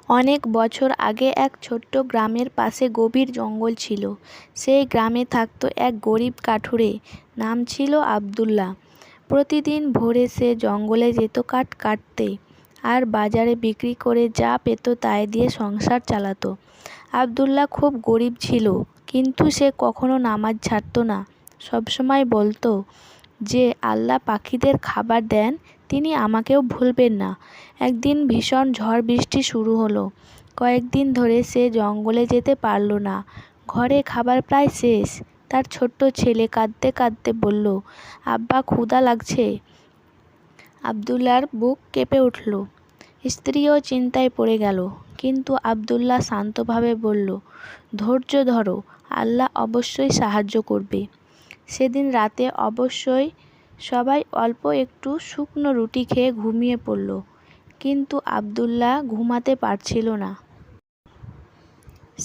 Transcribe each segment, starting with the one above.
অনেক বছর আগে এক ছোট্ট গ্রামের পাশে গভীর জঙ্গল ছিল। সেই গ্রামে থাকতো এক গরিব কাঠুরে, নাম ছিল আব্দুল্লাহ। প্রতিদিন ভোরে সে জঙ্গলে যেত কাঠ কাটতে, আর বাজারে বিক্রি করে যা পেত তাই দিয়ে সংসার চালাতো। আব্দুল্লাহ খুব গরিব ছিল, কিন্তু সে কখনো নামাজ ছাড়তো না। সবসময় বলতো, যে আল্লাহ পাখিদের খাবার দেন, তিনি আমাকেও ভুলবেন না। একদিন ভীষণ ঝড় বৃষ্টি শুরু হলো। কয়েকদিন ধরে সে জঙ্গলে যেতে পারল না। ঘরে খাবার প্রায় শেষ। তার ছোট্ট ছেলে কাঁদতে কাঁদতে বলল, আব্বা, ক্ষুধা লাগছে। আব্দুল্লাহর বুক কেঁপে উঠল। স্ত্রীও চিন্তায় পড়ে গেল। কিন্তু আব্দুল্লাহ শান্তভাবে বলল, ধৈর্য ধরো, আল্লাহ অবশ্যই সাহায্য করবে। সেদিন রাতে অবশ্যই সবাই অল্প একটু শুকনো রুটি খেয়ে ঘুমিয়ে পড়ল। কিন্তু আব্দুল্লাহ ঘুমাতে পারছিল না।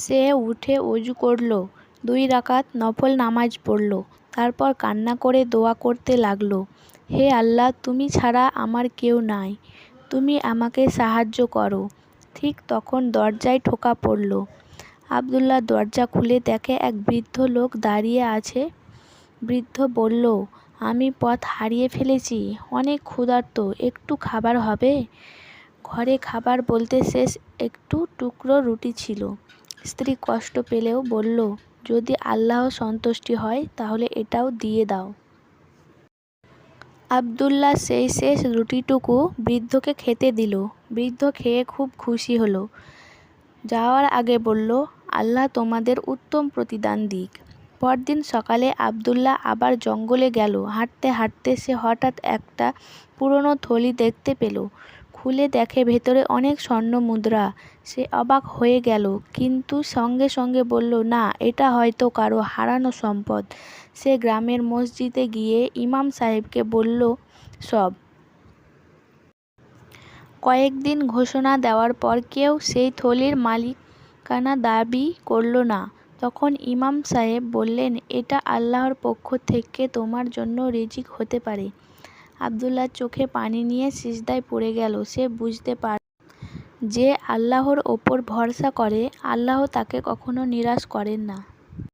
সে উঠে অজু করল, 2 রাকাত নফল নামাজ পড়ল। তারপর কান্না করে দোয়া করতে লাগল, হে আল্লাহ, তুমি ছাড়া আমার কেউ নাই, তুমি আমাকে সাহায্য করো। ঠিক তখন দরজায় ঠোকা পড়ল। আব্দুল্লাহ দরজা খুলে দেখে এক বৃদ্ধ লোক দাঁড়িয়ে আছে। বৃদ্ধ বলল, আমি পথ হারিয়ে ফেলেছি, অনেক ক্ষুধার্ত, একটু খাবার হবে? ঘরে খাবার বলতে শেষ একটু টুকরো রুটি ছিল। স্ত্রী কষ্ট পেলেও বলল, যদি আল্লাহ সন্তুষ্টি হয় তাহলে এটাও দিয়ে দাও। আব্দুল্লাহ সেই শেষ রুটিটুকু বৃদ্ধকে খেতে দিল। বৃদ্ধ খেয়ে খুব খুশি হলো। যাওয়ার আগে বলল, আল্লাহ তোমাদের উত্তম প্রতিদান দিক। পরদিন সকালে আব্দুল্লাহ আবার জঙ্গলে গেল। হাঁটতে হাঁটতে সে হঠাৎ একটা পুরনো থলি দেখতে পেল। খুলে দেখে ভেতরে অনেক স্বর্ণ মুদ্রা। সে অবাক হয়ে গেল, কিন্তু সঙ্গে সঙ্গে বলল, না, এটা হয়তো কারো হারানো সম্পদ। সে গ্রামের মসজিদে গিয়ে ইমাম সাহেবকে বলল সব। কয়েকদিন ঘোষণা দেওয়ার পর কেউ সেই থলির মালিকানা দাবি করল না। তখন ইমাম সাহেব বললেন, এটা আল্লাহর পক্ষ থেকে তোমার জন্য রিজিক হতে পারে। আব্দুল্লাহর চোখে পানি নিয়ে সিজদায় পড়ে গেল। সে বুঝতে পারল, যে আল্লাহর ওপর ভরসা করে, আল্লাহ তাকে কখনো নিরাশ করেন না।